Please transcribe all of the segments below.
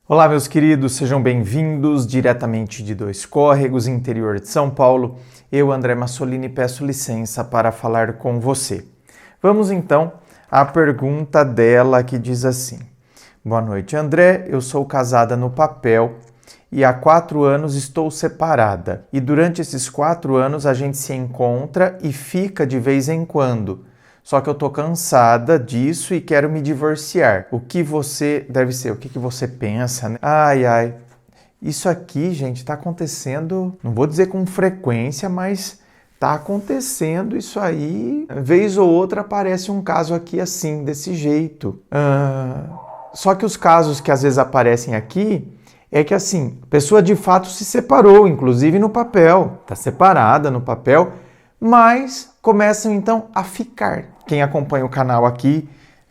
Olá, meus queridos, sejam bem-vindos diretamente de Dois Córregos, interior de São Paulo. Eu, André Massolini, peço licença para falar com você. Vamos então à pergunta dela que diz assim: Boa noite, André. Eu sou casada no papel e há 4 anos estou separada. E durante esses 4 anos a gente se encontra e fica de vez em quando. Só que eu tô cansada disso e quero me divorciar. O que você o que você pensa, né? Ai, isso aqui, gente, tá acontecendo, não vou dizer com frequência, mas tá acontecendo isso aí. Vez ou outra aparece um caso aqui assim, desse jeito. Só que os casos que às vezes aparecem aqui é que assim, a pessoa de fato se separou, inclusive no papel, tá separada no papel, mas começam então a ficar. Quem acompanha o canal aqui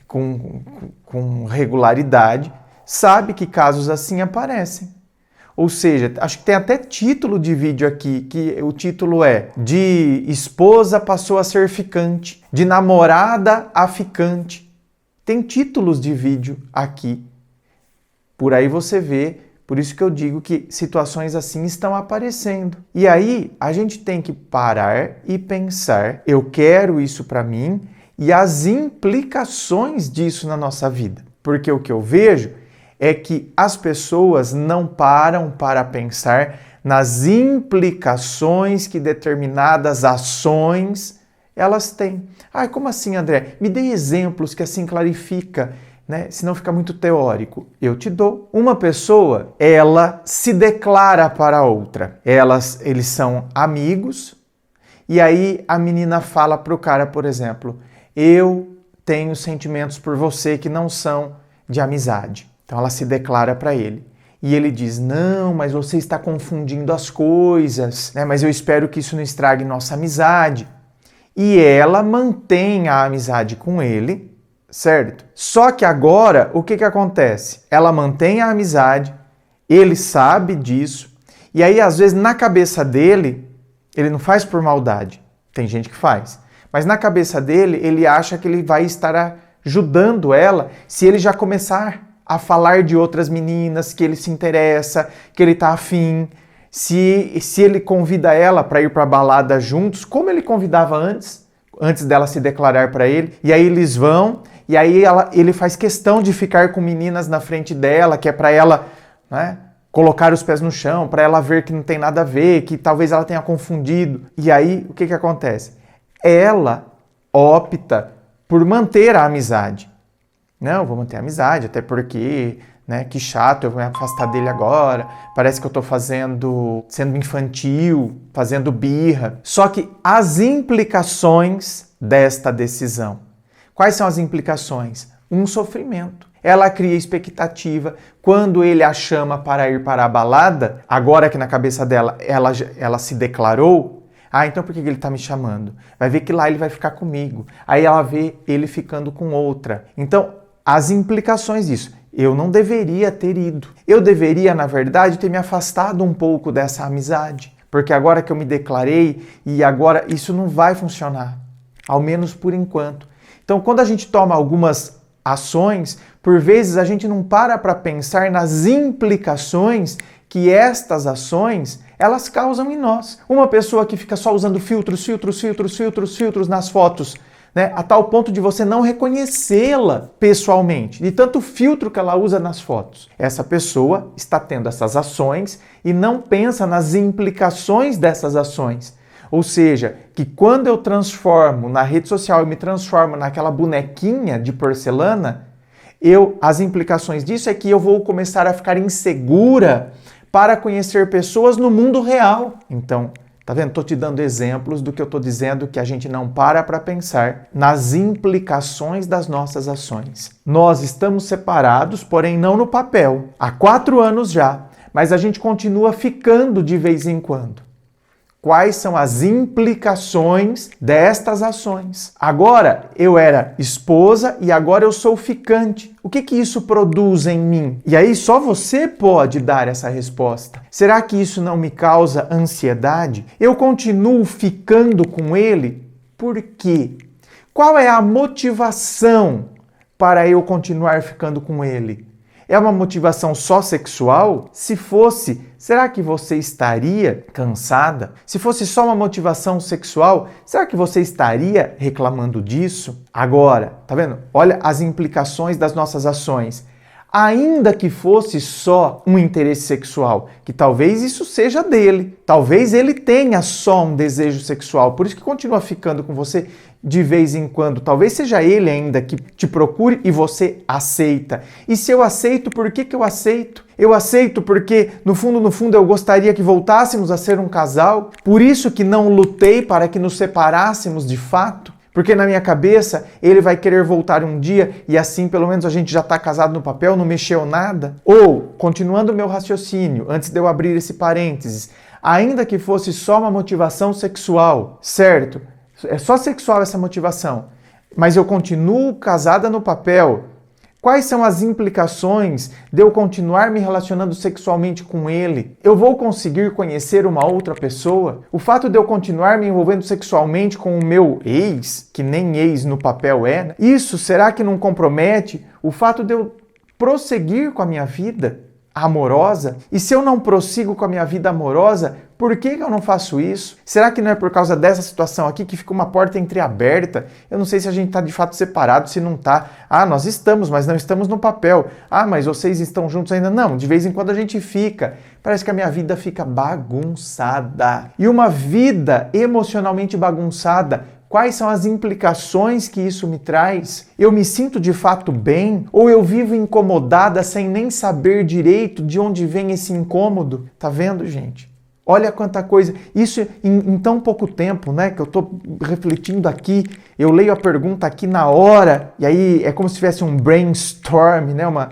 com regularidade sabe que casos assim aparecem. Ou seja, acho que tem até título de vídeo aqui, que o título é De esposa passou a ser ficante, de namorada a ficante. Tem títulos de vídeo aqui. Por aí você vê. Por isso que eu digo que situações assim estão aparecendo. E aí a gente tem que parar e pensar, eu quero isso para mim e as implicações disso na nossa vida. Porque o que eu vejo é que as pessoas não param para pensar nas implicações que determinadas ações elas têm. Como assim, André? Me dê exemplos que assim clarifica, né? Senão fica muito teórico. Eu te dou. Uma pessoa, ela se declara para a outra. Eles são amigos e aí a menina fala para o cara, por exemplo, eu tenho sentimentos por você que não são de amizade. Então ela se declara para ele. E ele diz, não, mas você está confundindo as coisas, né? Mas eu espero que isso não estrague nossa amizade. E ela mantém a amizade com ele, certo? Só que agora, o que acontece? Ela mantém a amizade, ele sabe disso, e aí às vezes na cabeça dele, ele não faz por maldade, tem gente que faz, mas na cabeça dele, ele acha que ele vai estar ajudando ela se ele já começar a falar de outras meninas, que ele se interessa, que ele tá afim, se ele convida ela para ir para a balada juntos, como ele convidava antes dela se declarar para ele, e aí eles vão, e aí ele faz questão de ficar com meninas na frente dela, que é para ela, né, colocar os pés no chão, para ela ver que não tem nada a ver, que talvez ela tenha confundido. E aí, o que acontece? Ela opta por manter a amizade. Não, eu vou manter a amizade, até porque, né, que chato, eu vou me afastar dele agora, parece que eu estou sendo infantil, fazendo birra. Só que as implicações desta decisão, quais são as implicações? Um sofrimento. Ela cria expectativa. Quando ele a chama para ir para a balada, agora que na cabeça dela ela se declarou, então por que ele está me chamando? Vai ver que lá ele vai ficar comigo. Aí ela vê ele ficando com outra. Então, as implicações disso. Eu não deveria ter ido. Eu deveria, na verdade, ter me afastado um pouco dessa amizade. Porque agora que eu me declarei e agora isso não vai funcionar. Ao menos por enquanto. Então, quando a gente toma algumas ações, por vezes a gente não para pensar nas implicações que estas ações, elas causam em nós. Uma pessoa que fica só usando filtros nas fotos, né, a tal ponto de você não reconhecê-la pessoalmente, de tanto filtro que ela usa nas fotos. Essa pessoa está tendo essas ações e não pensa nas implicações dessas ações. Ou seja, que quando eu transformo na rede social, eu me transformo naquela bonequinha de porcelana, as implicações disso é que eu vou começar a ficar insegura para conhecer pessoas no mundo real. Então, tá vendo? Tô te dando exemplos do que eu tô dizendo, que a gente não para pensar nas implicações das nossas ações. Nós estamos separados, porém não no papel. Há 4 anos já, mas a gente continua ficando de vez em quando. Quais são as implicações destas ações? Agora eu era esposa e agora eu sou ficante. O que isso produz em mim? E aí só você pode dar essa resposta. Será que isso não me causa ansiedade? Eu continuo ficando com ele? Por quê? Qual é a motivação para eu continuar ficando com ele? É uma motivação só sexual? Se fosse, será que você estaria cansada? Se fosse só uma motivação sexual, será que você estaria reclamando disso? Agora, tá vendo? Olha as implicações das nossas ações. Ainda que fosse só um interesse sexual, que talvez isso seja dele, talvez ele tenha só um desejo sexual, por isso que continua ficando com você de vez em quando, talvez seja ele ainda que te procure e você aceita. E se eu aceito, por que eu aceito? Eu aceito porque, no fundo, eu gostaria que voltássemos a ser um casal, por isso que não lutei para que nos separássemos de fato. Porque na minha cabeça, ele vai querer voltar um dia e assim pelo menos a gente já está casado no papel, não mexeu nada. Ou, continuando o meu raciocínio, antes de eu abrir esse parênteses, ainda que fosse só uma motivação sexual, certo? É só sexual essa motivação, mas eu continuo casada no papel. Quais são as implicações de eu continuar me relacionando sexualmente com ele? Eu vou conseguir conhecer uma outra pessoa? O fato de eu continuar me envolvendo sexualmente com o meu ex, que nem ex no papel é, né? Isso será que não compromete o fato de eu prosseguir com a minha vida amorosa? E se eu não prossigo com a minha vida amorosa, por que eu não faço isso? Será que não é por causa dessa situação aqui que fica uma porta entreaberta? Eu não sei se a gente está de fato separado, se não está. Ah, nós estamos, mas não estamos no papel. Ah, mas vocês estão juntos ainda? Não, de vez em quando a gente fica. Parece que a minha vida fica bagunçada. E uma vida emocionalmente bagunçada, quais são as implicações que isso me traz? Eu me sinto de fato bem? Ou eu vivo incomodada sem nem saber direito de onde vem esse incômodo? Tá vendo, gente? Olha quanta coisa. Isso em tão pouco tempo, né? Que eu tô refletindo aqui. Eu leio a pergunta aqui na hora. E aí é como se tivesse um brainstorm, né? Uma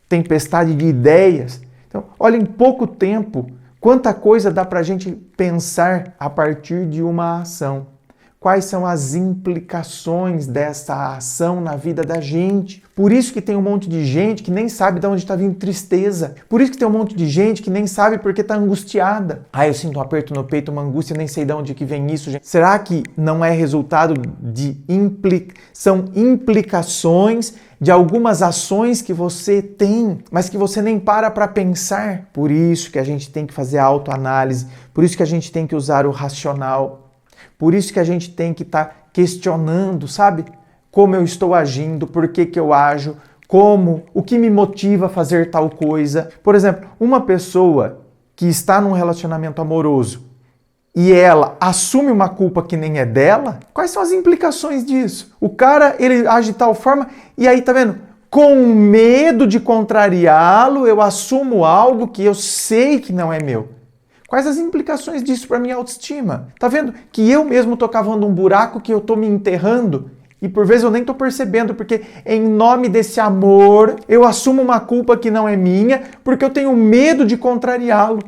tempestade de ideias. Então, olha em pouco tempo quanta coisa dá pra gente pensar a partir de uma ação. Quais são as implicações dessa ação na vida da gente? Por isso que tem um monte de gente que nem sabe de onde está vindo tristeza. Por isso que tem um monte de gente que nem sabe porque está angustiada. Ah, eu sinto um aperto no peito, uma angústia, nem sei de onde que vem isso, gente. Será que não é resultado de são implicações de algumas ações que você tem, mas que você nem para pensar? Por isso que a gente tem que fazer autoanálise, por isso que a gente tem que usar o racional. Por isso que a gente tem que estar questionando, sabe? Como eu estou agindo, por que eu ajo, o que me motiva a fazer tal coisa. Por exemplo, uma pessoa que está num relacionamento amoroso e ela assume uma culpa que nem é dela, quais são as implicações disso? O cara, ele age de tal forma e aí, tá vendo? Com medo de contrariá-lo, eu assumo algo que eu sei que não é meu. Quais as implicações disso para minha autoestima? Tá vendo que eu mesmo tô cavando um buraco que eu tô me enterrando e por vezes eu nem tô percebendo porque em nome desse amor eu assumo uma culpa que não é minha porque eu tenho medo de contrariá-lo.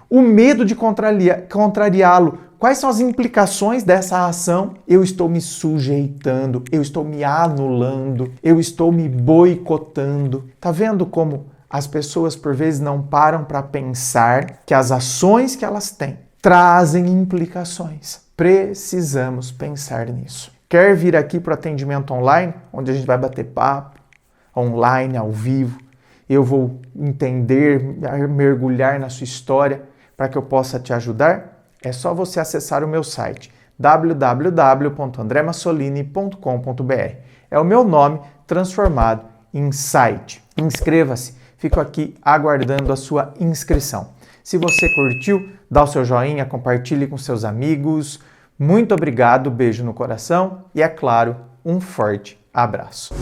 O medo de contrariá-lo. Quais são as implicações dessa ação? Eu estou me sujeitando, eu estou me anulando, eu estou me boicotando. Tá vendo como as pessoas, por vezes, não param para pensar que as ações que elas têm trazem implicações. Precisamos pensar nisso. Quer vir aqui para o atendimento online, onde a gente vai bater papo, online, ao vivo? Eu vou entender, mergulhar na sua história para que eu possa te ajudar? É só você acessar o meu site www.andremassolini.com.br. É o meu nome transformado em site. Inscreva-se. Fico aqui aguardando a sua inscrição. Se você curtiu, dá o seu joinha, compartilhe com seus amigos. Muito obrigado, beijo no coração e, é claro, um forte abraço.